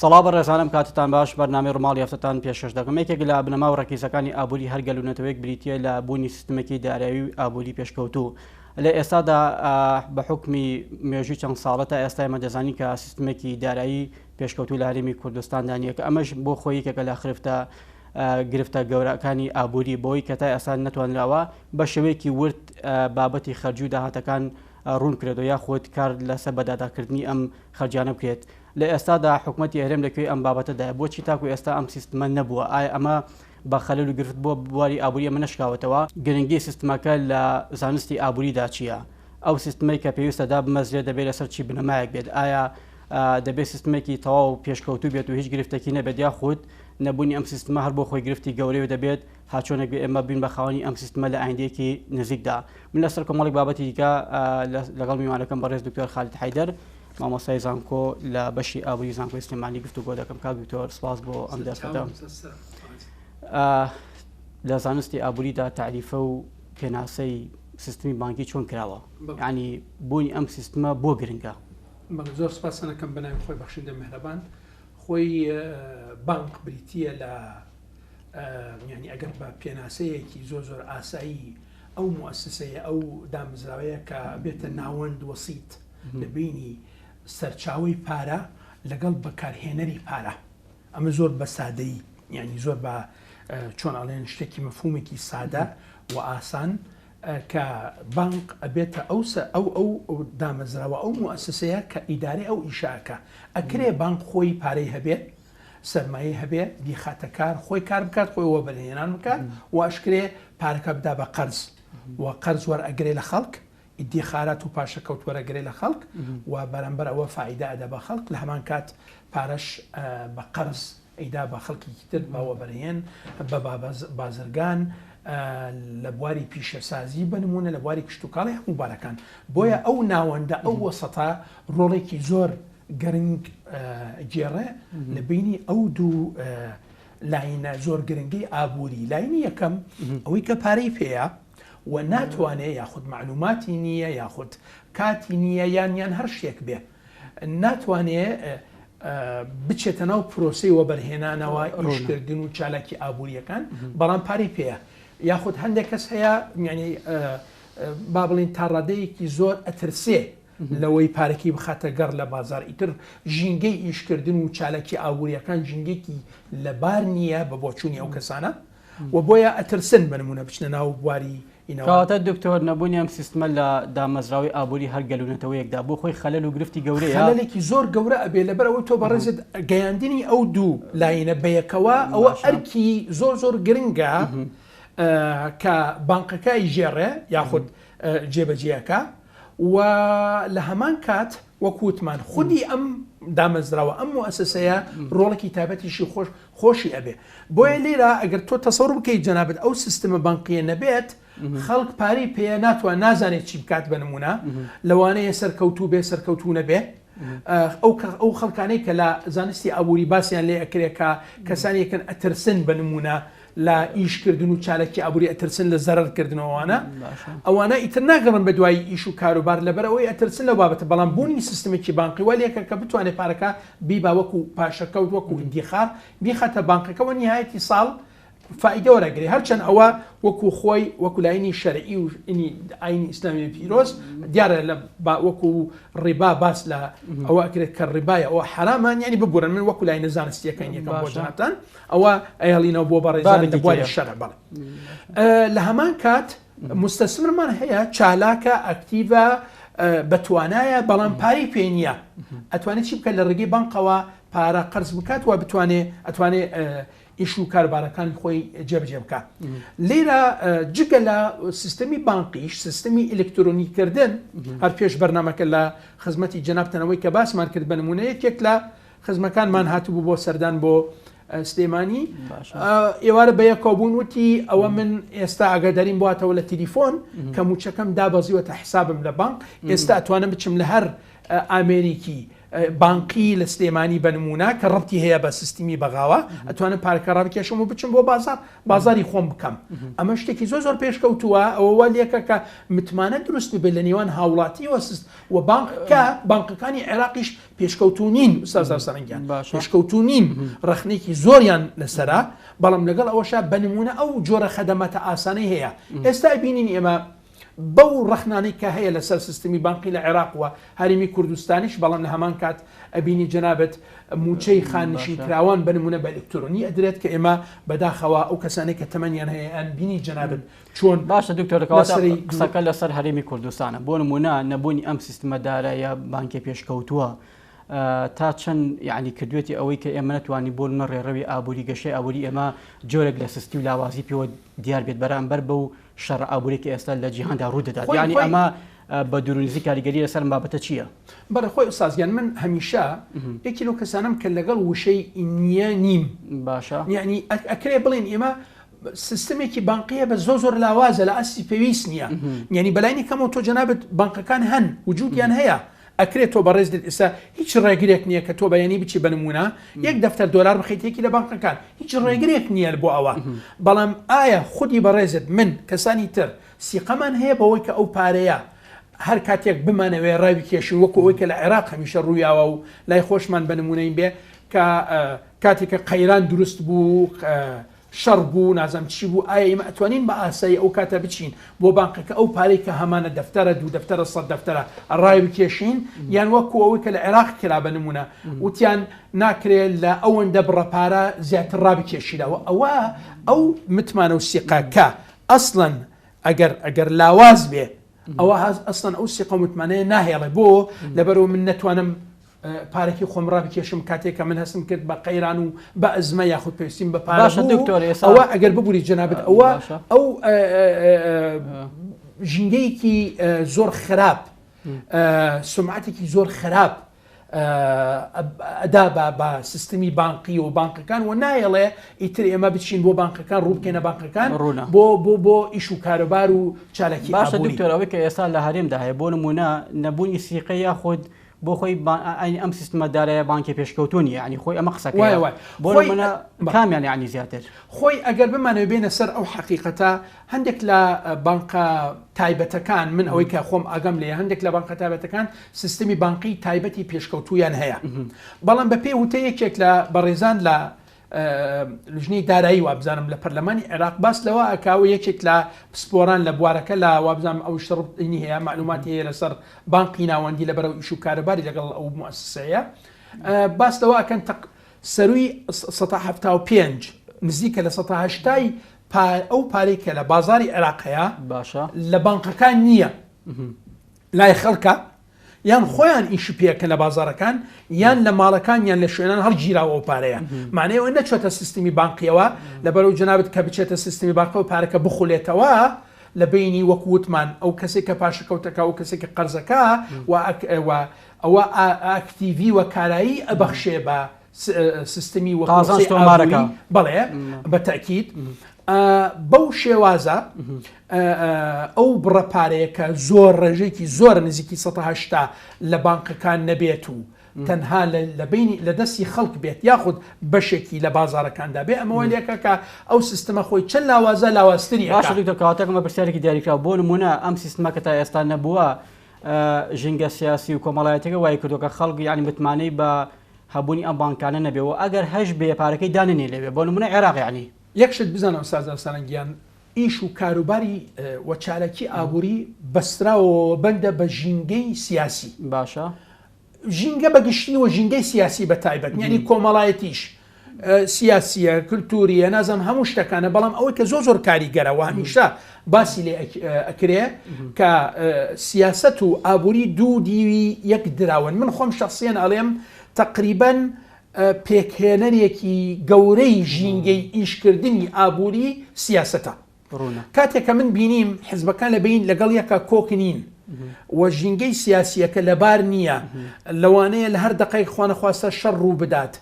سەڵا بەڕێزانم کاتتان باش بەرنامەی ڕماڵی هەفتەتان پێشکەش دەکەم. یەکێک لە بنەما و ڕەکیزەکانی ئابووری هەرگەلوونەتەوەیەک بریتیە لە بوونی سیستمێکی دارایی و ئابووری پێشکەوتوو. لە ئێستادا بە حکمی مێژووی چەند ساڵەتە ئێستا ئێمە دەزانین کە سیستمێکی دارایی پێشکەوتوو لە هەرێمی کوردستاندانیە کە ئەمەش بۆ خۆی یەکێکە لە گرفتە گەورەکانی ئابووری بۆی کە تا ئێستا نەتوانراوە بە شێوەیەکی ورد بابەتی خەرجی و داهاتەکان ڕوون کرێتەوە یاخۆت کار لەسەر بەداداکردنی ئەم خەرجانە بکرێت. لە ئێستادا حکوومەتی هەرێم لەکوێ ئەم بابەتەدایە بۆچی تاکو ئێستا ئەم سیستمە نەبووە؟ ئایا ئەمە بە خەلەل و گرفت بۆ بواری ئابووری ئەمە نەشکاوەتەوە؟ گرنگی سیستمەکە لە زانستی ئابووریدا چییە؟ ئەو سیستمەی کە پێویستەدا بمەزرێت دەبێت لەسەر چی بنەمایەک بێت؟ ئایا دەبێت سیستمێکی تەواو پێشکەوتوو بێت و هیچ گرفتێکی نەبێت یاخود نەبوونی ئەم سیستمە هەر بۆ خۆی گرفتی گەورەی و دەبێت هاچۆنێک ئێمە بین بە خاوەنی ئەم سیستمە لە ئایندەیەکی نزیکدا؟ من لەسەر کۆمەڵێک بابەتی دیکە لەگەڵ میوانەکەم بەڕێز دکتۆر خالید حەیدەر مامۆستای زانکۆ لە بەشی ئابووری زانکۆی سلێمانی گفتوگۆ دەکەم. کاک دکتۆر سپاس بۆ ئەم دەرفەتە. لە زانستی ئابووریدا تعریفە و پێناسەی سیستمی بانکی چۆن کراوە؟ یعنی بوونی ئەم سیستمە بۆ گرنگە؟ زۆر سپاسەکەم بەناوی خۆی بەخشندە مهرەبان. خۆی بانک بریتیە لە ینی ئەگەر بە پێناسەیەکی زۆر ئاسایی ئەو موسسەیە ئەو دامزراوەیە کە بێتە ناوەند وەسیت لە بینی سەرچاوی پارە لەگەڵ بەکارهێنەری پارە. ئەمە زۆر بە سادەی ینی زۆر بە چۆن ئەڵێن شتێکی مەفهومێکی سادە و ئاسان کە بانک ئەبێتە ئەو دامەزراوە ئەو موسسەیە کە ئیدارەی ئەو ئیشاکە ئەکرێ بانک خۆی پارەی هەبێت سەرمایە هەبێت دیخاتەکار خۆی کار بکات خۆی وەبەرهێنان بکات و ئەشکرێ پارەکە بدا بە قەرز و قەرز وەرئەگرێ لە خەڵک ئیدیخارات و پاشەکەوت وەرەگرێ لە خەڵک و بەرامبەر ئەوە فائیدە ئەدا بە خەڵک لە هەمان کات پارەش بە قەرز ئەیدا بە خەڵکی تر بە وەبەرهێن بە بازرگان لە بواری پیشەسازی بنمونە لە بواری کشتتوکاڵی هەموو بارەکان. بۆیە ئەو ناوەندە ئەو وەسەتا ڕۆڵێکی زۆر گرنگ جێڕێ لە بینی ئەو دوو لاینە زۆر گرنگی ئابووری. لاینی یەکەم ئەوەی کە پارەی پێەیە و ناتوانێت یاخود معلوماتی نییە یاخود کاتی نییە یان هەر شتێک بێ ناتوانێت بچێتە ناو پرۆسی وەبەرهێنانەوە ئیشکردن و چالاکی ئابووریەکان بەڵام پارەی پێەیە یاخود هەندێک کەس هەیە ینی با بڵین تا ڕادەیەکی زۆر ئەترسێ لەوەی پارەکی بخاتە گەڕ لە بازار ئیتر ژینگەی ئیشکردن و چالاکی ئابووریەکان ژینگێکی لەبار نییە بە بۆچوونی ئەو کەسانە و بۆیە ئەترسن بنمونە بچنە ناو بواری کەواتە دکتۆر نەبوونی ئەم سیستمە لە دامەزراوی ئابووری هەرگەلوونەتەوەیەکدا بۆ خۆی خەلەل و گرفتی گەورەیە خەلەلێکی زۆر گەورە ئەبێ لەبەرەوەی تۆ بەڕێزت گەیاندنی ئەو دوو لاینە بەیەکەوە ئەوە ئەرکی زۆر گرنگە کە بانقەکەی ژێڕێ یاخود جێبەجێەکە و لە هەمان کات وەکووتمان خودی ئەم دامەزراوە ئەم موسسەیە ڕۆڵێکی تایبەتیشی خۆشی ئەبێ. بۆیە لێرە ئەگەر تۆ تەسەوڕ بکەیت جەنابەت ئەو سیستمە بانقیە نەبێت خەڵک پارەی پێ ناتوان نازانێت چی بکات بنمونە لەوانەیە سەرکەوتوو بێ سەرکەوتوو نەبێ. ئەو خەڵکانەی کە لە زانستی ئابووری باسییان لێ ئەکرێکە کەسانێکن ئەترسن بنمونە لە ئیشکردن و چالکی ئابووری ئەترسن لە زەرکردنەوەوانە ئەوانە ئیتر ناگەڕن بە دوای ئیش و کاروبار لەبەرەوەی ئەترسن لە بابەتە. بەڵام بوونی سیستمێکی بانقی وەلێکە کە بتوانێت پارەکە بیبا وەکو پاشەکەوت وەکو ئیندیخار بیخاتە بانقەکەەوە نهایەتی ساڵ فائیدە وەرەگرێ هەرچەند ئەوە وەکو خۆی وەکو لاینی شەرعی و ئاینی ئیسلامی پیرۆز دیارە لە وەکو ڕیبا باس لە ئەوە ئەکرێت کە ڕیبایە ئەوە حرامان ینی ببورن من وەکو لای نەزانستیەکەین یەکەم بۆ جاتان ئەوە ئەیڵینەوە بۆ بەڕێزان دەبووە شەرع بڵێ. لە هەمان کات مستەسمرمان هەیە چالاکە ئەکتیڤە بەتوانایە بەڵام پارەی پێ نییە ئەتوانێت چی بکە لە ڕێگەی بانقەوە پارە قەرز بکات و ئەتوانێت ئیش و کاربارەکان خۆی جێبجێ بکە. لێرە جگە لە سیستەمی بانقیش سیستەمی ئلکترۆنیکردن هەر پێش بەرنامەکە لە خزمەتی جەنابتەنەوەی کە باسمان کرد بنمونە یەکێک لە خزمەکانمان هاتووبوو بۆ سەردان بۆ سلێمانی ئێوارە بەیەکەوبوون وتی ئەوە من ئێستا ئاگاداریم بواتەوە لە تەلیفۆن کە موچەکەم دابەزیوەتە حسابم لە بانک ئێستا ئەتوانم بچم لە هەر ئامێریکی بانقی لە سلێمانی بنمونە کە ڕەتی هەیە بە سیستمی بەغاوە ئەتوانم پارەکە ڕابکێشم و بچم بۆ بازاری خۆم بکەم ئەمە شتێکی زۆر پێشکەوتووە ئەوە لێکە کە متمانە دروست بێت لە نێوان هاوڵاتی و بانقەکانی عێراقیش پێشکەوتو نین سەرسەرنگیان پێشکەوتو نین ڕخنێکی زۆریان لەسرە بەڵام لەگەڵ ئەوەشە بنمونە ئەو جۆرە خەدەمەتە ئاسانەی هەیە ئێستا بینین ئێمە بەو ڕخنانەی کە هەیە لەسەر سیستمی بانقی لە عێراقوە هەرمی کوردستانیش بەڵام لە هەمان کات ئەبینی جەنابەت موچەی خاننشین کراوان بنمونە بە ئەلکترۆنی ئەدرێت کە ئێمە بەداخەوە ئەو کەسانی کە تەمەنیان هەیە ئەن بینی جەنابەت چۆن باشە دکتۆر قسەکە لەسەر هەرێمی کوردستانە بۆ نمونە نەبوونی ئەم سیستمە دارایە بانکی پێشکەوتووە تا چەند یعنی کردوێتی ئەوەی کە ئێمە نتوانانی بۆ نە ڕێڕەوی ئابووری گەشەی ئابووری ئێمە جۆرێک لە سستی و لاوازی پێوە دیار بێت بەرامبەر بەو شەڕ ئابووری کە ئێستا لە جیهاندا ڕوو دەدات یعنی ئەمە بە دوورنزی کاریگەری لەسەر بابەتە چییە؟ بەرەخۆی ئوستازیان من هەمیشە یەکی لەو کەسانم کە لەگەڵ وشەی نییە نیم باشە یعنی ئەکرێ بڵێن ئێمە سیستمێکی بانقیە بە زۆر لاوازە لە ئەسی پێویست نییە یعنی بەلایانی کەمەوە تۆ جەنابەت بانقەکان هەن وجودیان هەیە ئەکرێت تۆ بەڕێز دێت ئێستا هیچ ڕێگرێک نییە کە تۆ بەیانی بچی بنمونە $1 دلار بخیتێکی لە بانقەکان هیچ ڕێگرێک نییە بۆ ئەوە بەڵام ئایا خودی بەڕێزت من کەسانی تر سیقەمان هەیە بەوەی کە ئەو پارەیە هەر کاتێک بمانەوێ ڕاوی کێشن وەکو ئەوەی کە لە عێراق هەمیشە ڕوویاوە و لای خۆشمان بنمونەی بێ کە کاتێککە قەیران دروست بوو شەڕ بوو نازەم چی بوو ئایا ئێمە ئەتوانین بە ئاسایی ئەو کاتە بچین بۆ بانقەکە ئەو پارەی کە هەمانە دەفتەرە 2 100 دەفتەرە ڕای بکێشین یان وەکو ئەوەی کە لە عێراق کرا بنمونە وتیان ناکرێت لە ئەوەندە بڕەپارە زیاتر ڕابکێشیدەوە ئەوە ئەو متمانە و سیقاکە ئەسڵەن ئەگەر لاواز بێ ئەوە ئەسڵەن ئەو سیقە متمانەیە ناهێڵێ بۆ لەبەرەوە من نەتوانم پارێکی خۆم ڕابکێشم کاتێککە من هەستم کرد بە قەیران و بە ئەزمە یاخود پێویستیم بە پارە ئەوە ئەگەر ببووری جەنابەت ئەو ژینگەیەکی زۆر خراپ سمعەتێکی زۆر خراپ ئەدا بە سیستمی بانقی و بانقەکان و نایەڵێ ئیتر ئێمە بچین بۆ بانقەکان ڕوو بکەینە بانقەکان بۆ ئیش و کارەبار و چالەکی باشە دکتۆر ئەوەی کە ئێستا لە هەرێمدا هەیە بۆ نمونە نەبوونی سیقە یاخود بۆ خۆی ئەم سیستمە دارایە بانکی پێشکەوتونی ینی خۆی ئەمە قسەکە بۆ منە کامیان ینی زیاتر خۆی ئەگەر بمانەوە بێنە سەر ئەو حقیقەتە هەندێک لە بانکە تایبەتەکان من ئەوەی کە خۆم ئاگەم لێ هەندێک لە بانکە تایبەتەکان سیستمی بانقی تایبەتی پێشکەوتویان هەیە بەڵام بە پێی وتە یەکێک لە بەڕێزان لە لژنەی دارایی وابزانم لە پەرلەمانی عێراق باس لەوە ئەکاوە یەکێک لە پسپۆران لە بوارەکە لە وابزانم ئەو شڕنی هەیە معلوماتی هەیە لەسەر بانقی ناوەندی لە بەرەو ئیش و کارەباری لەگەڵ ئەو موسسەیە باس لەوە ئەکەن سەروی 175 نزیکە لە 180 ئەو پارەی کە لە بازاری عێراقەیە باشە لە بانقەکان نییە لای خەڵکە یان خۆیان ئیش پێکە لە بازارەکان یان لە ماڵەکان یان لە شوێنان هەر گیراوە ئەو پارەیە معنەیەوە نەچێتە سیستمی بانقیەوە لەبەرەوە جەنابەت کە بچێتە سیستمی بانقەوە پارەکە بخولێتەوە لە بینی وەکووتمان ئەو کەسێک کە پاشەکەوتەکە و کەسێک قەرزەکە ئەوە ئاکتیڤی و کارایی ئەبەخشێ بە سیستمی وەمارەکە بەڵێ بە تاکید بەو شێوازە ئەو بڕەپارەیە کە زۆر ڕێژێکی زۆر نزیکی 180 لە بانقەکان نەبێت و تەنها لە دەستی خەڵک بێت یاخود بەشێکی لە بازارەکاندا بێ ئەمەوە لێکە کە ئەو سیستمە خۆی چەند لاوازە لاوازتری کاتێکمە پرسیارێکی دیاریکرا بۆ نمونە ئەم سیستمە کە تا ئێستا نەبووە ژینگە سیاسی و کۆمەڵایەتەکە وای کردوکە خەڵک یعنی متمانەی بە هەبوونی ئەم بانکانە نەبێەوە ئەگەر هەش بێ پارەکەی دانێ لەوێ بۆ نمونە عێراق ینی یەکشت بزانەوە سازار سەرنگیان ئیش و کاروباری وەچالەکی ئابووری بەستراوە بەندە بە ژینگەی سیاسی باشە ژینگە بەگشتی و ژینگەی سیاسی بە تایبەت یعنی کۆمەڵایەتیش سیاسیە کللتوریە نازم هەموو شتەکانە بەڵام ئەوەی کە زۆر کاریگەرەوە هەمیشە باسی لێ ئەکرێ کە سیاست و ئابووری دوو دیوی یەک دراون من خۆم شخصیان ئەڵێم تقریباً پێکهێنەرێکی گەورەی ژینگەی ئیشکردنی ئابووری سیاسەتە کاتێککە من بینیم حزبەکان لە بین لەگەڵ یەکە کۆکنین و ژینگەی سیاسیەکە لەبار نییە لەوانەیە لە هەر دقەی خوانەخواستە شەڕ ڕوو بدات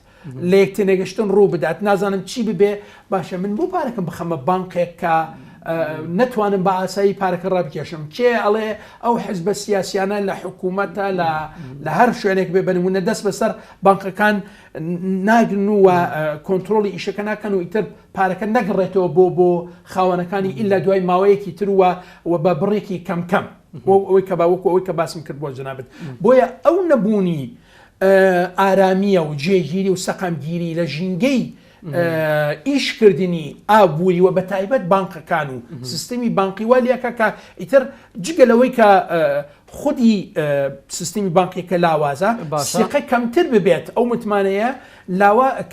لە یەکتێنێگەشتن ڕوو بدات نازانم چی ببێ باشە من بۆ پارەکەم بخەمە بانکێک کە نتوانم بە ئاسایی پارەکە ڕابکێشم کێ ئەڵێ ئەو حزبە سیاسیانە لە حکوومەتە لە هەر شوێنێک بێ بنمونە دەست بەسەر بانقەکان ناگرن و کۆنتترۆلی ئیشەکە ناکەن و ئیتر پارەکە نەگەڕێتەوە بۆ خاوەنەکانی ئللا دوای ماوەیەکی تروە و بە بڕێکی کەم ئەوەی کە باوەکو ئەوەی کە باسم کرد بۆ جنابەت بۆیە ئەو نەبوونی ئارامیە و جێگیری و سەقامگیری لە ژینگەی ئیشکردنی ئابووری و بە تایبەت بانقەکان و سیستمی بانقی والیەکە کە ئیتر جگە لەوەی کە خودی سیستمی بانقیەکە لاوازە سیقە کەمتر ببێت ئەو متمانەیە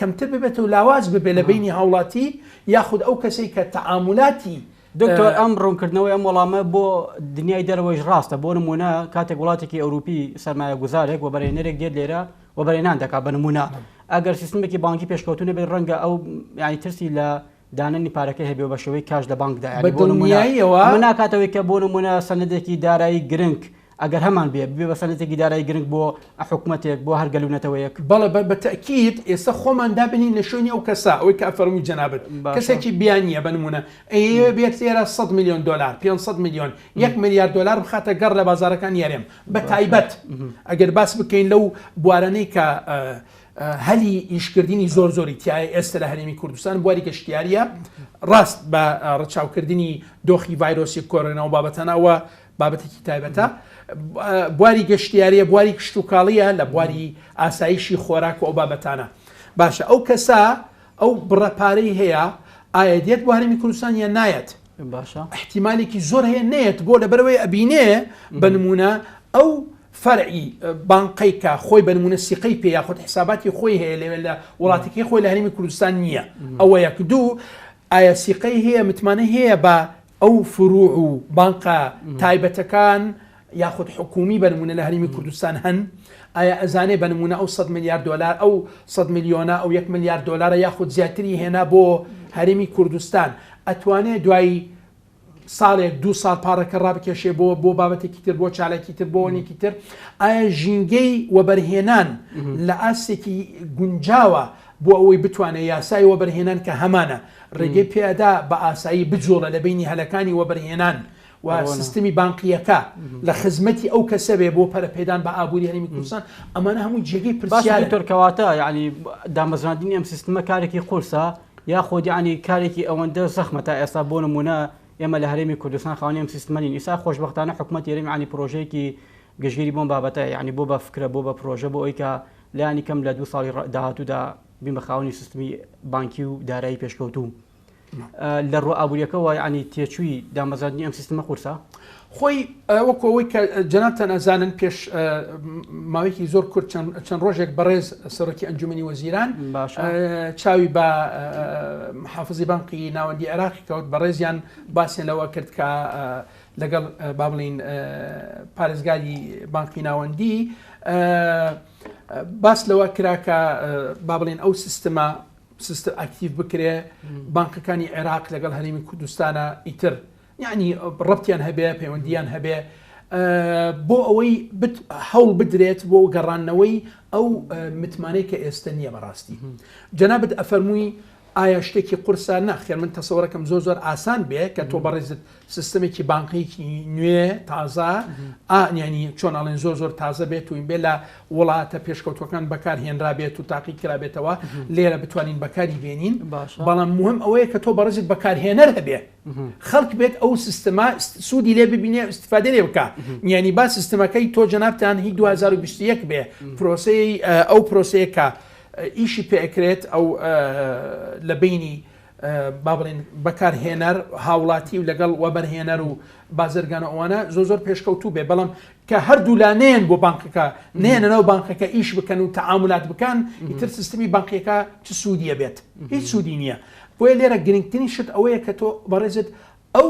کەمتر ببێت و لاواز ببێت لە بینی هاوڵاتی یاخود ئەو کەسەی کە تەعاملاتی دکتۆر ئەم ڕوونکردنەوەی ئەم وەڵامە بۆ دنیای دەرەوەیش ڕاستە بۆ نمونە کاتێک وڵاتێکی ئەوروپی سەرمایە گوزارێک و بەرهێنەرێک دێت لێرە و بەرهێنان دەکات بە نمونە ئەگەر سیستمێکی بانکی پێشکەوتونە بێت ڕەنگە ئەو یعنی ترسی لە دانانی پارەکە هەبێ بە شێوەی کاش لە بانکدا بۆ نمونە ناکاتەوەی کە بۆ نمونە سەنەدێکی دارایی گرنگ ئەگەر هەمان بێ بە سەنەتێکی دارایی گرنگ بۆ حکوومەتێک بۆ هەرگەلوونەتەوەیەک بەڵێ بە تەکید ئێستا خۆمان دابنین لە شوێنی ئەو کەسا ئەوەی کە فەرمووی جەنابەت کەسێکی بیانیە بە نمونە ئەیە بێت ئێرە 100 میلیۆن دلار 500 میلیۆن 1 میلیارد دلار بخاتە گەڕ لە بازارەکان یارێم بە تایبەت ئەگەر باس بکەین لەو بوارانەی کە هەلی ئیشکردنی زۆری تایە ئێستا لە هەرێمی کوردستان بواری گەشتیاریە ڕاست بە ڕەچاوکردنی دۆخی ڤایرۆسی کۆرۆنا و بابەتەنەوە بابەتێکی تایبەتە بواری گەشتیاریە بواری کشتتوکاڵیە لە بواری ئاسایشی خۆراک و ئەو بابەتانە باشە ئەو کەسا ئەو بڕەپارەی هەیە ئایا دێت بۆ هەرێمی کوردستان یان نایەت احتیمالێکی زۆر هەیە نێت بۆ لەبەرەوەی ئەبینێ بە نمونە ئەو فەرعی بانقیکە خۆی بە نمونە سیقەی پێ یاخود حساباتی خۆی هەیە لێ لە وڵاتێکی خۆی لە هەرێمی کوردستان نییە ئەوە یەک دوو ئایا سیقەی هەیە متمانە هەیە بە ئەو فروع و بانقە تایبەتەکان یاخود حکومی بە نمونە لە هەرێمی کوردستان هەن ئایا ئەزانێ بە نمونە ئەو 100 میلیارد دلار ئەو 100 میلیۆنە ئەو 1 میلیارد دلارە یاخود زیاتری هێنا بۆ هەرێمی کوردستان ئەتوانێت دوای ساڵێک دو ساڵ پارەکە ڕابکێشێ بۆ بابەتێکی تر بۆ چالێکی تر بۆ وەنێکی تر ئایا ژینگەی وەبەرهێنان لە ئاسێکی گونجاوە بۆ ئەوەی بتوانێت یاسای وەبەرهێنان کە هەمانە ڕێگەی پێدا بە ئاسایی بجۆڵە لە بینی هەلەکانی وەبەرهێنان و سیستمی بانقیەکە لە خزمەتی ئەو کەسە بێ بۆ پەرەپێدان بە ئابووری هەرێمی کوردستان ئەمانە هەمووی جێگەی پرسیارە تۆرکەواتە یعنی دامەزراندنی ئەم سیستمە کارێکی قورسە یاخۆ یعنی کارێکی ئەوەندە زەخمە تا ئێستا بۆ نمونە ئێمە لە هەرێمی کوردستان خاوەنی ئەم سیستمەنین ئیسا خۆشبەختانە حکوومەت یاریمی عنی پرۆژەیەکی گەشتگیری بۆم بابەتە یعنی بۆ بە فکرە بۆ بە پرۆژە بۆ ئەوی کە لایانی کەم لە 2 ساڵی داهاتوودا بین بە خاوەنی سیستمی بانکی و دارایی پێشکەوتوو لە ڕۆ ئابوووریەکەەوە ینی تێچووی دامەزاندنی ئەم سیستمە قورسە خۆی وەکەوەی کە جەنابتان ئەزانن پێش ماوەیەکی زۆر کورت چەند ڕۆژێک بەڕێز سەرۆکی ئەنجومەنی وەزیران چاوی بە محافظی بانقی ناوەندی عێراقی کەوت بەڕێزیان باسییان لەوە کرد کە لەگەڵ با بڵین پارێزگاری بانقی ناوەندی باس لەوە کراکە با بڵین ئەو سیستەمە ئاکتیڤ بکرێ بانقەکانی عێراق لەگەڵ هەرێمی کوردستانە ئیتر یعنی ڕەبتیان هەبێ پەیوەندیان هەبێ بۆ ئەوەی هەوڵ بدرێت بۆ گەڕانەوەی ئەو متمانەی کە ئێستا نییە بەڕاستی جەنابەت ئەفەرمووی ئایا شتێکی قورسە ناخێر من تەسەوەرەکەم زۆر ئاسان بێ کە تۆ بەڕێزت سیستمێکی بانقیکی نوێ تازە ئاینی چۆن ئەڵێن زۆر تازە بێت و بێ لە وڵاتە پێشکەوتەکان بەکار هێنرا بێت و تاقی کرابێتەوە لێرە بتوانین بەکاری بێنین بەڵام مهم ئەوەیە کە تۆ بەڕێزت بەکارهێنەر هەبێ خەڵک بێت ئەو سیستەما سوودی لێ ببینێ استفادە لێ بکە یعنی با سیستەمەکەی تۆ جەنابتان هی 2021 بێ پرۆسەی ئەو پرۆسەیە کە ئیشی پێکرێت ئەو لە بینی با بڵێن بەکارهێنەر هاوڵاتی و لەگەڵ وەبەرهێنەر و بازرگانە ئەوانە زۆر پێشکەوتوو بێ بەڵام کە هەردوو لا نێن بۆ بانکەکە نێنەوە بانکەکە ئیش بکەن و تەعاملات بکەن ئیتر سیستمی بانکیەکە چ سوودیە بێت هیچ سوودی نییە بۆیە لێرە گرنگترین شت ئەوەیە کە تۆ بەڕێزت ئەو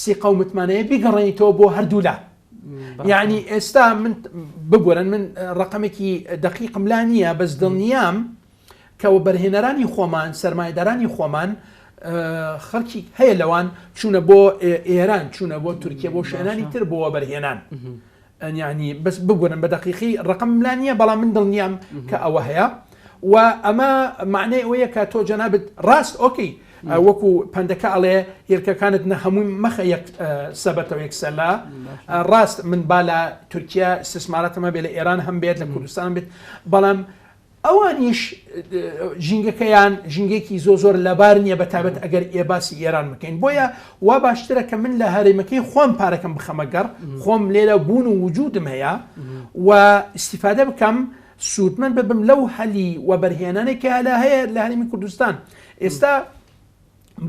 سیقە و متمانەیە بیگەڕێنیتەوە بۆ هەردوو لا یعنی ئێستا من بگۆرن من ڕقمێکی دقیقم لا نییە بەس دڵنیام کەەوە بەرهێنەرانی خۆمان سەرمایه‌دارانی خۆمان خەڵکی هەیە لەوان چوونە بۆ ئێران چوونە بۆ تورکیا بۆ شوێنانی تر بۆ بەرهێنان ینی بەس بگۆرن بە دقیقی ڕقم لا نییە بەڵام من دڵنیام کە ئەوە هەیە و ئەمە معنەی ئەوەیە کە تۆ جەنابەت ڕاست ئۆکەی وەکو پندەکە ئەڵێ هێرکەکانت نە هەمووی مەخە یەک سەبەتەوە یەکسەلا ڕاست من با لە تورکیا استثماراتەمە بێت لە ئێران هەم بێت لە کوردستان بێت بەڵام ئەوانیش ژینگەکەیان ژینگێکی زۆر لەبار نییە بەتابەت ئەگەر ئێباسی ئێران بکەین بۆیە وا باشترە کە من لە هەرێمەکەی خۆم پارەکەم بخەمەگەڕ خۆم لێرە بوون و وجودم هەیە و استیفادە بکەم سوودمەند ببم لەو هەلی و بەرهێنانێکی هەلا هەیە لە هەرێمی کوردستان ئێستا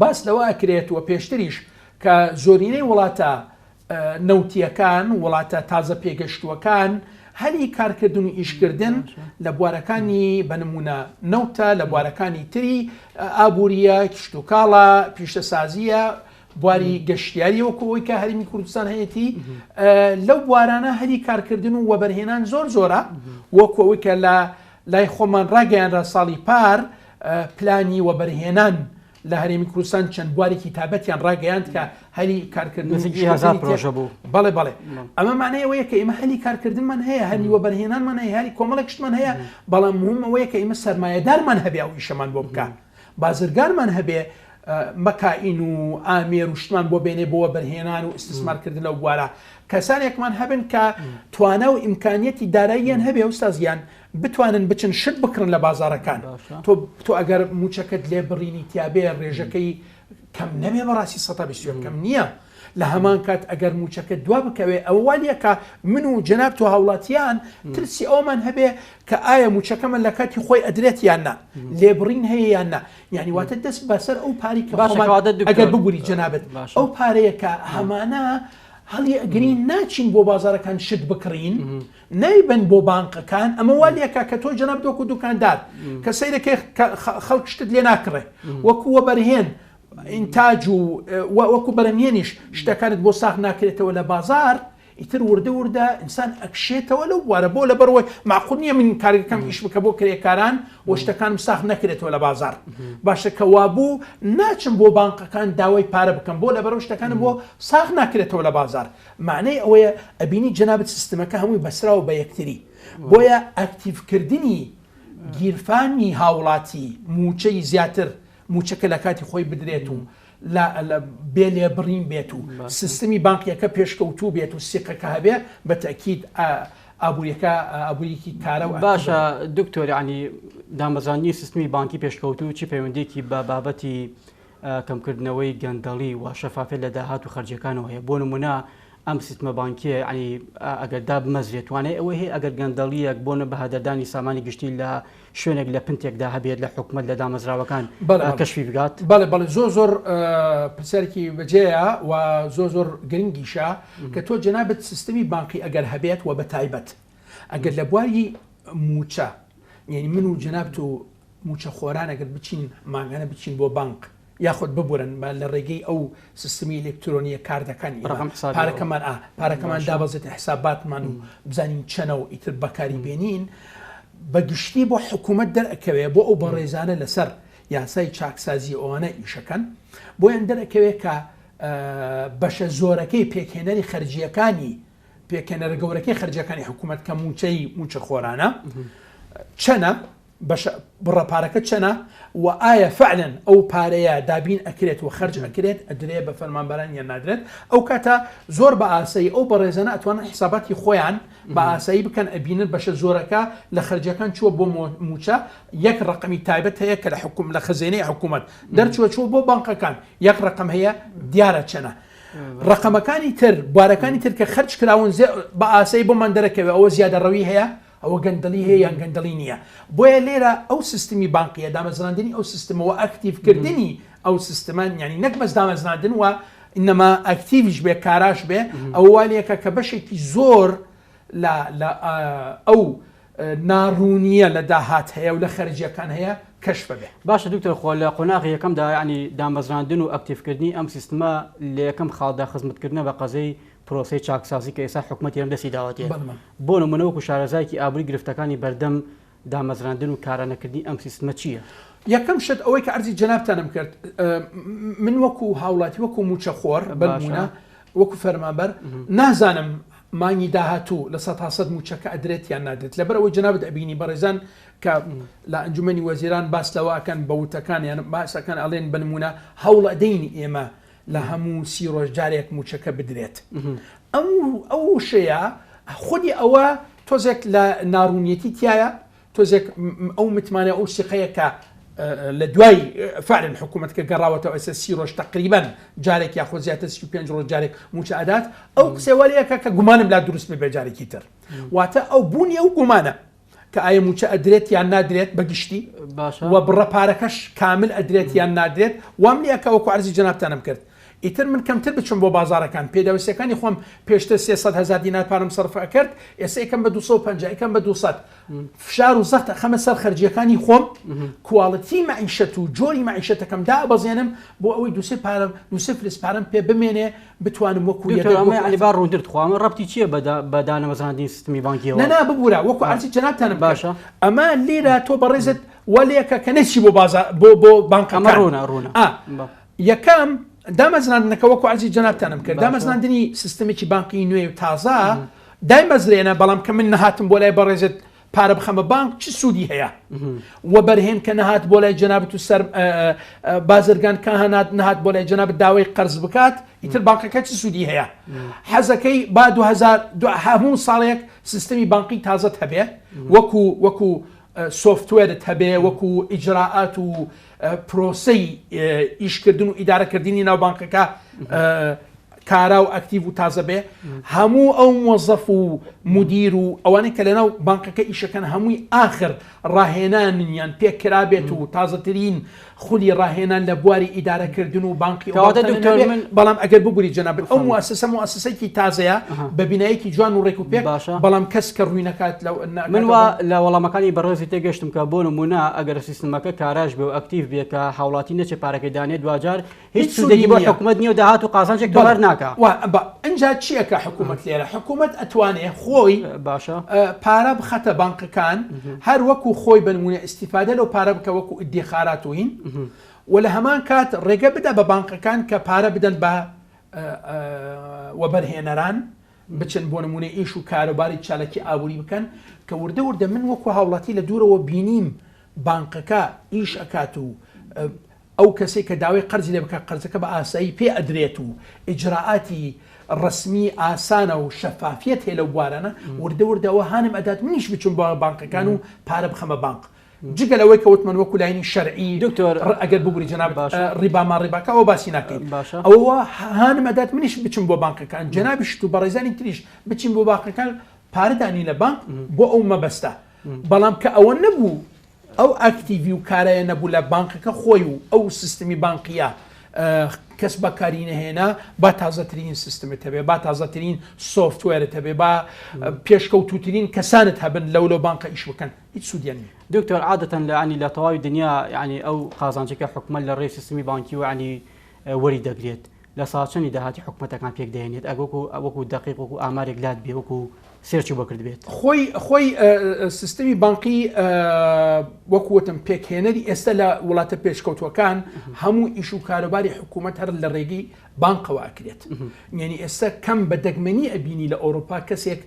باس لەوە ئەکرێت و پێشتریش کە زۆرینەی وڵاتە نەوتیەکان وڵاتە تازە پێگەشتووەکان هەلی کارکردن و ئیشکردن لە بوارەکانی بەنمونە نەوتە لە بوارەکانی تری ئابوووریە کشتتوکاڵە پیشەسازیە بواری گەشتیاری وەکەوەی کە هەرمی کوردستان هەیەی لەو بوارانە هەلی کارکردن و وەبەرهێنان زۆرە وەکەوەی کە لە لای خۆمان ڕاگەیانرا ساڵی پار پلانی وەبەرهێنان لە هەرێمی کوردستان چەند بوارێکی تابەتیان ڕاگەیاند کە هەلی کارکردن بەڵێ ئەمە مانەیەوەیە کە ئێمە هەلی کارکردنمان هەیە هەلی وەبەرهێنانمان هەیە هەلی کۆمەڵێکشتمان هەیە بەڵام مهمەوەیە کە ئێمە سەرمایەدارمان هەبێ ئەو ئیشەمان بۆ بکە بازرگانمان هەبێ مەکائین و ئامێر و شتمان بۆ بێنێ بۆ وەبەرهێنان و استثمارکردن لەو بوارە کەسانێکمان هەبن کە توانە و ئیمکانیەتی داراییان هەبێ ئوستازیان بتوانن بچن شت بکڕن لە بازارەکان تۆ ئەگەر موچەکەت لێ بڕینی تیابێ ڕێژەکەی کەم نەبێ بەڕاستی 120 کەم نییە لە هەمان کات ئەگەر موچەکە دوا بکەوێ ئەووالیەکە من و جەناب تۆ هاوڵاتیان ترسی ئەومان هەبێ کە ئایا موچەکەمە لە کاتی خۆی ئەدرێت یاننا لێبڕین هەیە یاننا یعنی واتە دەست بەسەر ئەو پاری کە ئەگەر ببووری جەنابەت ئەو پارەیە کە هەمانە هەڵی ئەگرین ناچین بۆ بازارەکان شت بکڕین نایبن بۆ بانقەکان ئەمە والیەکە کە تۆ جەناب دۆک و دوکاندار کە سەیرەکەی خەڵک شتت لێ ناکڕێ وەکو وەبەرهێن ئینتاج و وەکو بەرەمێنیش شتەکانت بۆ ساغ ناکرێتەوە لە بازار ئیتر وردە ئینسان ئەکشێتەوە لەو وارە بۆ لە بەرەوەی معقول نییە من کارەکەم ئیش بکە بۆ کرێکاران و شتەکانم ساغ نەکرێتەوە لە بازار باشە کە وابوو ناچم بۆ بانقەکان داوای پارە بکەم بۆ لە بەرەو شتەکانم بۆ ساغ ناکرێتەوە لە بازار معنەی ئەوەیە ئەبینی جەنابەت سیستەمەکە هەمووی بەسراوە بە یەکتری بۆیە ئەکتیڤکردنی گیرفانی هاوڵاتی موچەی زیاتر موچەکە لە کاتی خۆی بدرێت و بێ لێ بڕین بێت و سیستمی بانکیەکە پێشکەوتوو بێت و سێقەکە هەبێ بە تەکید ئابوووریەکی کارە و باشە دکتۆر ینی دامەزانی سیستمی بانکی پێشکەوتو چی پەیوەندێکی بە بابەتی کەمکردنەوەی گەندەڵی و شەفافێت لە داهات و خەرجەکانەوە هەیە بۆ نمونە ئەم سیستمە بانکیە ینی ئەگەردا بمەزرێتوانێت ئەوە هەیە ئەگەر گەندەڵیەک بۆنە بە هەدەردانی سامانی گشتی لە شوێنێک لە پنتێکدا هەبێت لە حکومت لە دامەزراوەکان کەشفی بگات بەڵێ زۆر پرسیارێکی بەجێیە و زۆر گرنگیشە کە تۆ جەنابەت سیستمی بانکی ئەگەر هەبێت و بە تایبەت ئەگەر لە بواری موچە یعنی من و جەناب و موچە خۆران ئەگەر بچین ماگانە بچین بۆ بانک یاخود ببورن لە ڕێگەی ئەو سیستمی ئلکترۆنیە کاردەکانی پارەکەمان دابەزێت حساباتمان و بزانین چەنە و ئیتر بەکاری بێنین بەگشتی بۆ حکوومەت دەرەکەوێ بۆ ئەو بەڕێزانە لەسەر یاسای چاکسازی ئەوانە ئیشەکەن بۆیان دەرەکەوێت کە بەشە زۆرەکەی پێکهێنەری خەرجیەکانی پێکهێنەرە گەورەکەی خەرجەکانی حکوومەت کە موچە خۆرانە چەنە بڕەپارەکە چەنە و ئایا فعلەن ئەو پارەیە دابین ئەکرێت و خەرج ئەکرێت ئەدرێ بە فەرمانبەران یان نادرێت ئەو کاتە زۆر بە ئاسایی ئەو بەڕێزانە ئەتوانن حساباتی خۆیان بە ئاسایی بکەن ئەبینن بەشە زۆرەکە لە خەرجەکان چووە بۆ موچە یەک ڕقمی تایبەت هەیە کە لە خەزێنەی حکوومەت دەرچووە بۆ بانقەکان یەک ڕقم هەیە دیارە چەنە ڕقەمەکانی تر بوارەکانی تر کە خەرج کراون بە ئاسایی بۆمان دەرەکەوێت ئەوە زیادە ڕەوی هەیە ئەوە گەندەڵی هەیە یان گەندەڵی نییە بۆیە لێرە ئەو سیستمی بانقیە دامەزراندنی ئەو سیستمەوە ئەکتیڤکردنی ئەو سیستمان ینی نەک بەس دامەزراندن وە ئینەما ئەکتیڤش بێ کاراش بێ ئەو والیەکە کە بەشێکی زۆر لە ئەو ناڕوونیە لە داهات هەیە و لە خەرجیەکان هەیە کەشف بێ باشە دکتۆر خۆ لە قۆناغی یەکەمدا ینی دامەزراندن و ئەکتیڤکردنی ئەم سیستمە لە یەکەم خاڵدا خزمەتکردنە بە قەزەی پرۆسی چاکسازی کە ئێستا حکوومەت یەم دەستی داوەتێ بۆ نمونەوەکو شارەزایکی ئابووری گرفتەکانی بەردەم دامەزراندن و کارانەکردنی ئەم سیستمە چییە؟ یەکەم شت ئەوەی کە ئەرزی جەنابتانم کرد من وەکو هاوڵاتی وەکو موچە خۆر بەمونە وەکو فەرمانبەر نازانم مانگی داهاتوو لە 100 موچەکە ئەدرێت یان نادرێت لەبەرەوەی جنابەت ئەبینی بەڕێزان کە لە ئەنجومەنی وەزیران باس لەوەکەن بە وتەکان یان باسەکان ئەڵێن بنمونە هەوڵ ئەدەین ئێمە لە هەموو 30 ڕۆژ جارێک موچەکە بدرێت ئەو شەیە خودی ئەوە تۆزێک لە ناڕوونیەتی تایە تۆزێک ئەو متمانە ئەو سقەیە کە لە دوای فعلا حکوومەتکە گەڕاوەتەوە ئێستا 30 ڕۆژ تقریبان جارێک یاخۆ زیاتر 35 ڕۆژ جارێک موچە ئەدات ئەو قسێوەریەکە کە گومانم لا دروست بێ جارێکی تر واتە ئەو بوونی ئەو گومانە کە ئایا موچە ئەدرێت یان نادرێت بەگشتی و بڕە پارەکەش کامل ئەدرێت یان نادرێت وام نییەکە وەکو عەرزی جەنابتانم کرد ئیتر من کەمتر بچم بۆ بازارەکان پێداویستەکانی خۆم پێشتر 300,000 دینار پارەم سەرف ئەکرد ئێستا یەکەم بە 250 یەکەم بە 200 فشار و زەخت ئەخەمە سەر خەرجیەکانی خۆم کوواڵەتی مەعیشەت و جۆری مەعیشەتەکەم دابەزێنم بۆ ئەوەی دووسێ فلس پارەم پێ بمێنێ بتوانم وەکو علیبا ڕوندرت خواڵم ڕەبتی چییە بە دانەوەزاندنی سیستمی بانکیەوە نەنا ببوورە وەکو عەرزی جەنابتانم باشە ئەمە لێرە تۆ بەڕێزت وەلەیەکە کە نەچی بۆ بازار بۆ بانکەکان ڕوونە یەکەم دامەزراندنەکە وەکو عەرزی جەنابتانم کرد دامەزراندنی سیستمێکی بانکی نوێ و تازە دایمەزرێنە بەڵام کە من نەهاتم بۆ لای بەڕێزت پارە بخەمە بانک چ سوودی هەیە وە بەرهێن کە نەهات بۆ لای جەنابەت و سەر بازرگان کە نەهات بۆ لای جەنابەت داوای قەرز بکات ئیتر بانکەکە چ سوودی هەیە حەزەکەی با 2000 هەموو ساڵێک سیستمی بانکی تازەت هەبێ وەکو سۆفتوێرت هەبێ وەکو ئیجراعات و پرۆسەی ئیشکردن و ئیدارەکردنی ناو بانکەکە کارا و ئەکتیڤ و تازە بێ هەموو ئەو مۆزەف و مدیر و ئەوانەی کە لەناو بانکەکە ئیشەکەن هەمووی آخر ڕاهێنانیان پێکرابێت و تازەترین خولی ڕاهێنان لە بواری ئیدارەکردن و بانکی بەڵام ئەگەر ببووری جەنابەت ئەو موسسەیەکی تازەیە بە بینایەکی جوان و ڕێک و پێک بەڵام کەس کە ڕووی نەکات من لە وەڵامەکانی بەڕێزی تێگەشتم کە بۆ نمونە ئەگەر سیستمەکە کاراژ بێ و ئەکتیڤ بێ کە هاوڵاتی نەچێ پارەکەی دانێت دوجار هیچ سوودێکی بۆ حکوومەت نییە و داهات و قازانجێک دۆلار ناکە ئەنجا چیەکە حکوومەت لێرە حکوومەت ئەتوانێت خۆی باشە پارە بخەتە بانکەکان هەر وەکو خۆی بنمونە ئیسیفادە لەو پارە بکە وەکو ئیدخارات وین و لە هەمان کات ڕێگە بدە بە بانکەکان کە پارە بدەن بە وەبەرهێنەران بچن بۆ نمونە ئیش و کاروباری چالەکی ئابووری بکەن کە وردە وردە من وەکو هاوڵاتی لە دوورەوە بینیم بانکەکە ئیش ئەکات و ئەو کەسێک کە داوای قەرزی لێ بکە قەرزەکە بە ئاسایی پێ ئەدرێت و ئیجراعاتی ڕسمی ئاسانە و شەفافیت هەیە لەو بوارانە وردە وردەوە هانم ئەدات منیش بچون بە بانکەکان و پارە بخەمە بانک جگە لەوەی کەوتمان وەکو لاینی شەرعی دکتۆر ئەگەر ببووری جەناب ڕیبامان ڕیباکە ئەوە باسی ناکەین ئەوە هانم ئەدات منیش بچم بۆ بانکەکان جەنابیشت و بەڕێزانی تریش بچین بۆ بانکەکان پارەدانی لە بانک بۆ ئەو مەبەستە بەڵام کە ئەوە نەبوو ئەو ئاکتیڤی و کارایە نەبوو لە بانکەکە خۆی و ئەو سیستمی بانکیە کەس بەکاری نەهێنا با تازەترین سیستمت هەبێ با تازەترین سۆفتوێرت هەبێ با پێشکەوتوترین کەسانت هەبن لەو بانکە ئیش بکەن هیچ سوودیان نیە دکتۆر عادەتەن لە تەواوی دنیا ینی ئەو قازانجەکە حکومەت لە ڕێی سیستمی بانکی و ینی وەری دەگرێت لە ساچەنی داهاتی حکومەتەکان پێک دەهێنێت ئەوەکو دقیق وەکو ئامارێک لات بێ وەکو سێرچی بۆ کرد بێت خۆی سیستمی بانکی وەکوتم پێکهێنەری ئێستا لە وڵاتە پێشکەوتوەکان هەموو ئیش و کاروباری حکوومەت هەر لە ڕێگەی بانکەوە ئەکرێت یعنی ئێستا کەم بە دەگمەنی ئەبینی لە ئەوروپا کەسێک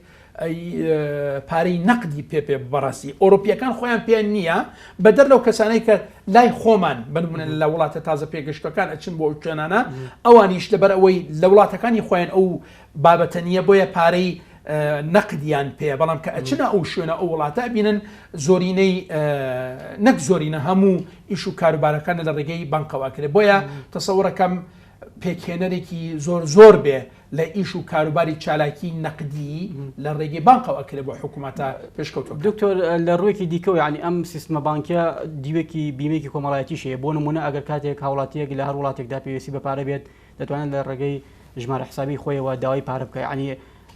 پارەی نەقدی پێ بەڕاستی ئۆروپیەکان خۆیان پێیان نییە بەدەر لەو کەسانەی کە لای خۆمان بنمونە لە وڵاتە تازە پێگەشتەکان ئەچن بۆ چێنانە ئەوانیش لەبەر ئەوەی لە وڵاتەکانی خۆیان ئەو بابەتە نییە بۆیە پارەی نەقدیان پێ بەڵام کە ئەچنە ئەو شوێنە ئەو وڵاتە بینن زۆرینەی نەک زۆرینە هەموو ئیش و کاروبارەکان لە ڕێگەی بانکەوە کرێ بۆیە تەسەوڕەکەم پێکهێنەرێکی زۆر بێ لە ئیش و کاروباری چالاکی نەقدی لە ڕێگەی بانکەوە کرێ بۆ حکوومەتە پێشکەوتوە دکتۆر لە ڕوویەکی دیکەوە ینی ئەم سیستمە بانکە دیوێکی بیمێکی کۆمەڵایەتی شەیە بۆ نمونە ئەگەر کاتێک هاوڵاتیەک لە هەر وڵاتێکدا پێویستی بە پارە بێت دەتوانێت لە ڕێگەی ژمارە حسابی خۆیەوە داوای پارە بکە ینی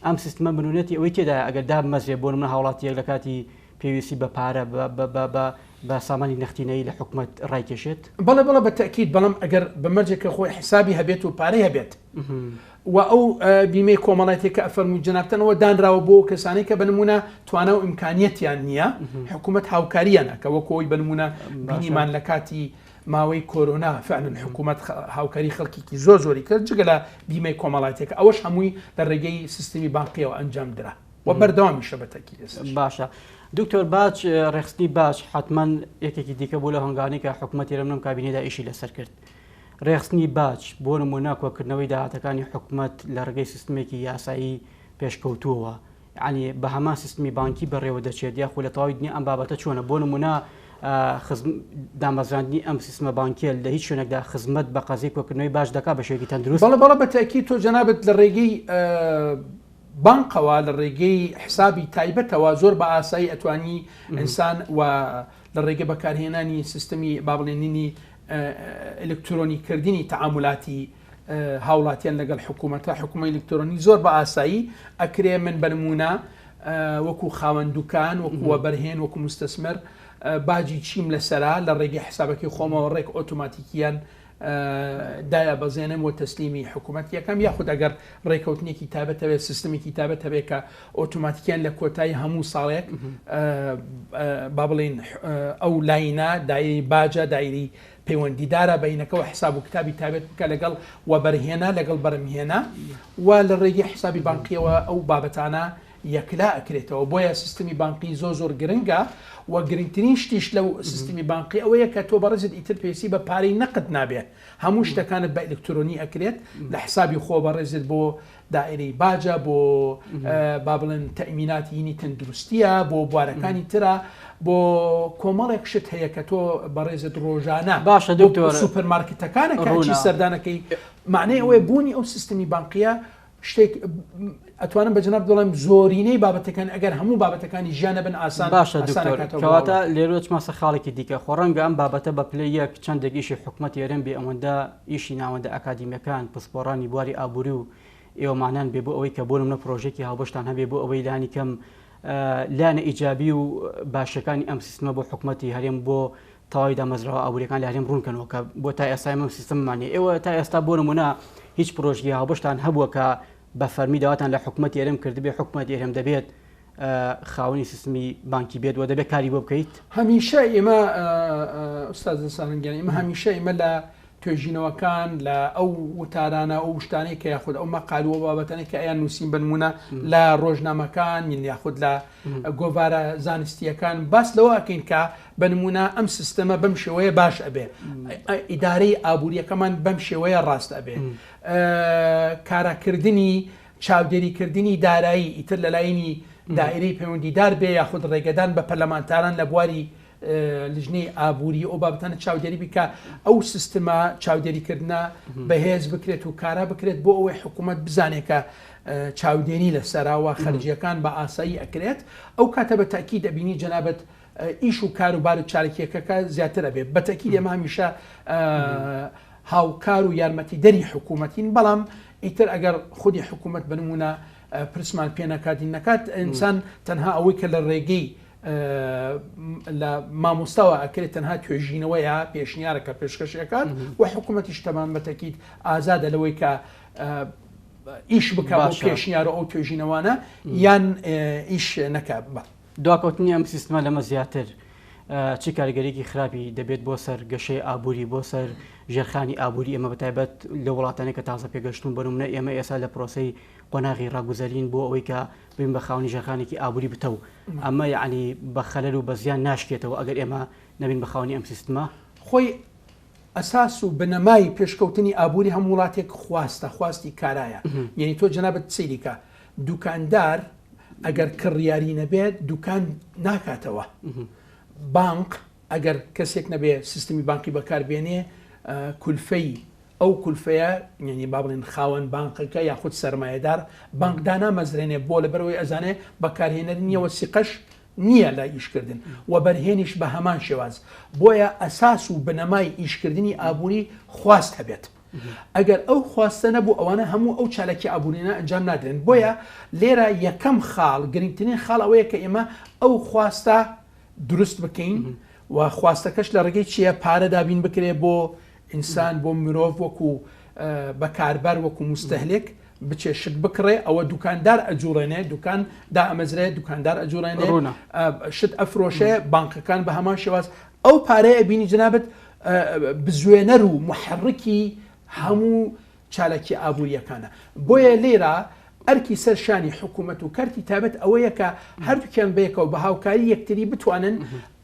ئەم سیستمە بنونەتی ئەوەی تێدا ئەگەر دابمەزێ بۆ منە هاوڵاتیەک لە کاتی پێویستی بە پارە بە سامانی نەختینەی لە حکوومەت ڕایکێشێت بەڵێ بە تەکید بەڵام ئەگەر بەمەرجێکە خۆی حسابی هەبێت و پارەی هەبێت و ئەو بیمەی کۆمەڵایەتێکە ئەفەرمووی جەنابتەنەوە دانراوە بۆ کەسانەی کە بنمونە توانە و ئیمکانیەتیان نییە حکوومەت هاوکاریانە کە وەکۆی بنمونە بینیمان لە کاتی ماوەی کۆرۆنا فعلا حکوومەت هاوکاری خەڵکیی زۆری کرد جگە لە بیمەی کۆمەڵاتێک ئەوەش هەمووی لە ڕێگەی سیستمی بانقیەوە ئەنجام درا و بەردەوامیشە بەتەکی باشە. دکتۆر باج ڕێخستنی باج حتمما یەکێکی دیکە بۆ لە هەنگانی کە حکوومەتی رەمنم کابینێدا ئیشی لەسەر کرد. ڕێخستنی باج بۆ نمونە کۆکردنەوەی داهاتەکانی حکوومەت لە ڕێگەی سیستمێکی یاسایی پێشکەوتووەوە، یعنی بە هەمان سیستمی بانکی بەڕێوە دەچێت یاخۆ لە تەواوی دنیا ئەم بابەتە چۆنە. بۆ نمونە دامەزراندنی ئەم سیستمە بانکیە لە هیچ شوێنێکدا خزمەت بە قەزی کۆکردنەوەی باش دەکات بە شێوەیەکی تەندروست. بەڵێ بەتاکی تۆ جەنابەت لە ڕێگەی بانقەوە لە ڕێگەی حسابی تایبەتەوە زۆر بە ئاسایی ئەتوانی ئینسان و لە ڕێگە بەکارهێنانی سیستمی بابڵێنینی ئلکترۆنیکردنی تەعاملاتی هاوڵاتیان لەگەڵ حکوومەتە حکوومەت ئلکترۆنی زۆر بە ئاسایی ئەکرێ من بەنمونە وەکو خاوەندوکان وەکووە بەرهێن وەکو مستەسمەر باجی چیم لەسەرا لە ڕێگەی حسابەکەی خۆمەوە ڕێک ئۆتۆماتیکیان دایە بەزێنم و تەسلیمی حکوومەت یەکەم یاخود ئەگەر ڕێکەوتنێکی تابەتەوێت سیستمێکی تابەتەوێت کە ئۆتۆماتیکیان لە کۆتایی هەموو ساڵێک با بڵێن ئەو لاینە دایری باجە دایری پەیوەندیدارە بینەکەەوە حساب و کتابی تابێت بکە لەگەڵ وەبەرهێنا لەگەڵ بەرمهێنا و لە ڕێگەی حسابی بانقیەوە ئەو بابەتانە یەکلا ئەکرێتەوە. بۆیە سیستمی بانقی زۆر گرنگە و گرنگترین شتیش لەو سیستمی بانقی ئەوەیە کە تۆ بەڕێزت ئیتر پێویستی بە پارەی نەقد نابێت، هەموو شتەکانت بە ئلکترۆنی ئەکرێت لە حسابی خۆ بەڕێزت بۆ دائرەی باجە بۆ با بڵێن تەئمیناتی یینی تەندروستیە بۆ بوارەکانی ترە بۆ کۆمەڵێک شت هەیە کە تۆ بەڕێزت ڕۆژانە باشە دکتۆر سوپەرمارکتەکانە کاچی سەردانەکەی معنی ئەوەیە بوونی ئەو سیستمی بانقیە شتێک ئەتوانم بە جەناب دڵم زۆرینەی بابەتەکان ئەگەر هەموو بابەتەکانی ژیانە بن ئاسان باشە دکتۆر لێرۆ چماسە خاڵێکی دیکە خۆڕەنگە ئەم بابەتە بە پلەی یەک چەندێک ئیشی حکوومەت ێرم بێ ئەوەندە ئیشی ناوەندە ئەکادیمیەکان پسپۆڕانی بواری ئابووری و ئێوەمانان بێ بۆ ئەوەی کە بۆ منە پرۆژێکی هاوبەشتان هەبێ بۆ ئەوەی لانی کەم لایەنە ئیجابی و باشەکانی ئەم سیستمە بۆ حکوومەتی هەرێم بۆ تەواوی دامەزراوە ئابوووریەکان لە هەرێم ڕوونکەنەوە کە بۆ تا ئێستا ئەم سیستممانێ ئێوە تا ئێستا بۆ نمونە هیچ پرۆژی هاوبەشتان هەبووە کە بە فەرمی داواتان لە حکوومەت ئێرم کردبێ حکوومەت ئێرم دەبێت خاوەنی سیستمی بانکی بێت و دەبێت کاری بۆ بکەیت. هەمیشە ئێمە ئوستاز ساڵنگیان ئێمە هەمیشە ئێمە لە توێژینەوەکان لە ئەو وتارانە ئەو شتانەی کە یاخود ئەو مەقالوە بابەتانێک کە ئەیان نووسین بنمونە لە ڕۆژنامەکان یاخود لە گۆڤارە زانستیەکان باس لەوە ئەکەین کە بنمونە ئەم سیستەمە بەم شێوەیە باش ئەبێ ئیدارەی ئابوووریەکەمان بەم شێوەیە ڕاست ئەبێ کاراکردنی چاودێریکردنی دارایی ئیتر لە لایەنی دائرەی پەیوەندیدار بێ یاخود ڕێگەدان بە پەرلەمانتاران لە بواری لژنەی ئابووری ئەو بابەتانە چاودێری بکە ئەو سیستما چاودێریکردە بەهێز بکرێت و کارا بکرێت بۆ ئەوەی حکوومەت بزانێت کە چاودێری لەسەراوە خەرجیەکان بە ئاسایی ئەکرێت ئەو کاتە بە تاکی دەبینی جەنابەت ئیش و کاروبار و چارەکیەکەکە زیاتر ئەبێت بە تاکی ئێمە هەمیشە هاوکار و یارمەتی دەری حکوومەتین بەڵام ئیتر ئەگەر خودی حکوومەت بنمونە پرسمان پێ نەکاتی نەکات ئینسان تەنها ئەوەی کە لە ڕێگەی لە مامۆستاوە ئەکرێت تەنها توێژینەوەیە پێشنیارەکە پێشکەشەکان و حکوومەتیش تەمان بەتەکیت ئازادە لەوەی کە ئیش بکە بۆ پێشنیارە ئەو توێژینەوانە یان ئیش نەکە بە دواکەوتنی ئەم سیستمە لەمە زیاتر چی کاریگەریەکی خراپی دەبێت بۆ سەر گەشەی ئابووری بۆ سەر ژێرخانی ئابووری ئێمە بەتایبەت لە وڵاتانێک کە تازە پێگەشتون بەنمونە ئێمە ئێستا لە پرۆسەی قۆناغی ڕاگوزەرین بۆ ئەوەی کە بین بە خاوەنی ژێرخانێکی ئابووری بتە و ئەمە یعنی بە خەلەل و بە زیان ناشکێتەوە ئەگەر ئێمە نەبین بە خاوەنی ئەم سیستمە خۆی ئەساس و بنەمای پێشکەوتنی ئابووری هەموو وڵاتێک خواستی کارایە یعنی تۆ جەنابەت سەیریکە دوکاندار ئەگەر کڕیاری نەبێت دوکان ناکاتەوە بانک ئەگەر کەسێک نەبێ سیستمی بانکی بەکاربێنێ کولفەی ئەو کولفەیە یعنی با بڵێن خاوەن بانکەکە یاخود سەرمایەدار بانکدانا مەزرێنێ بۆ لەبەرەوەی ئەزانێ بەکارهێنەر نییەوە سیقەش نییە لە ئیشکردن و بەرهێنیش بە هەمان شێواز بۆیە ئەساس و بنەمای ئیشکردنی ئابووری خواست هەبێت ئەگەر ئەو خواستە نەبوو ئەوانە هەموو ئەو چالێکی ئابوورینە ئەنجام نادرێن بۆیە لێرە یەکەم خاڵ گرنگترین خاڵ ئەوەیە کە ئێمە ئەو خواستە دروست بکەین و خواستەکەش لە ڕێگەی چیە پارە دابین بکرێ بۆ ئینسان بۆ مرۆڤ وەکو بەکاربەر وەکو مستەهلێک بچێشت بکڕێ ئەوە دوکاندار ئەجوڕێنێ دوکان دا ئەمەزرێ دوکاندار ئەجوڕێنێ شت ئەفرۆشێ بانکەکان بە هەمان شێواز ئەو پارەیە بینی جنابەت بزوێنەر و محرکی هەموو چالکی ئابوووریەکانە بۆیە لێرە ئەرکی سەر شانی حکوومەت و کارتی تابەت ئەوەیە کە هەردووکیان بەیەکەوە بە هاوکاری یەکتری بتوانن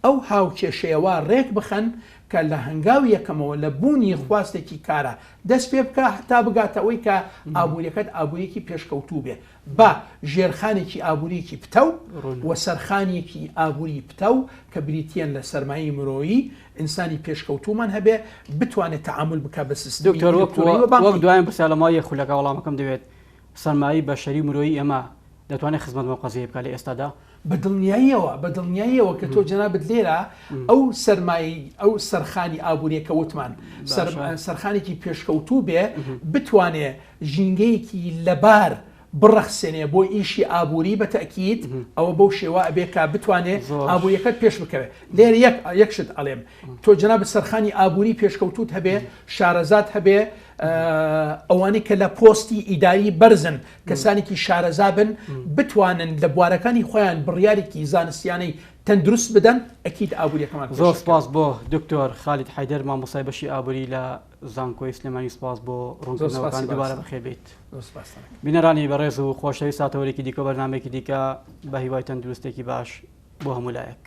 ئەو هاوکێشەیەوە ڕێک بخەن کە لە هەنگاوی یەکەمەوە لە بوونی خواستێکی کارە دەست پێ بکە تا بگاتە ئەوەی کە ئابوووریەکەت ئابوووریەکی پێشکەوتوو بێ بە ژێرخانێکی ئابوووریەکی پتە و سەرخانێکی ئابووری پتە و کە بریتیان لە سەرمایی مرۆیی ئینسانی پێشکەوتومان هەبێ بتوانێت تەعامل بکە بە سیستمی وەک دوایان بەسەلەمای خولەکە وەڵامەکەم دەوێت سەرمایی بەشەری مرۆیی ئەمە دەتوانێت خزمەت مەقەزیە بکە لە ئێستادا بە دڵنیاییەوە کە تۆ جەنابەت لێرە ئەو سەرمایی ئەو سەرخانی ئابوووریەکە وتمان سەرخانێکی پێشکەوتوو بێ بتوانێت ژینگەیەکی لەبار بڕەخسێنێ بۆ ئیشی ئابووری بە تەکید ئەوە بەو شێوە ئەبێکە بتوانێت ئابوووریەکەت پێش بکەوێت لێرە یەکشت ئەڵێم تۆ جەنابەت سەرخانی ئابووری پێشکەوتوت هەبێ شارەزات هەبێ ئەوانەی کە لە پۆستی ئیداری بەرزن کەسانێکی شارەزا بن بتوانن لە بوارەکانی خۆیان بڕیارێکی زانستیانەی تەندروست بدەن ئەکید ئابوووریەکەمان زۆر سپاس بۆ دکتۆر خالید حەیدەر مامۆستای بەشی ئابووری لە زانکۆی سلێمانی سپاس بۆ ڕوونکردنەوەکان دووبارە بەخێر بێت بینەرانی بەڕێز و خۆشەویست ساتەوەرێکی دیکە بەرنامێکی دیکە بە هیوای تەندروستێکی باش بۆ هەموو لایەک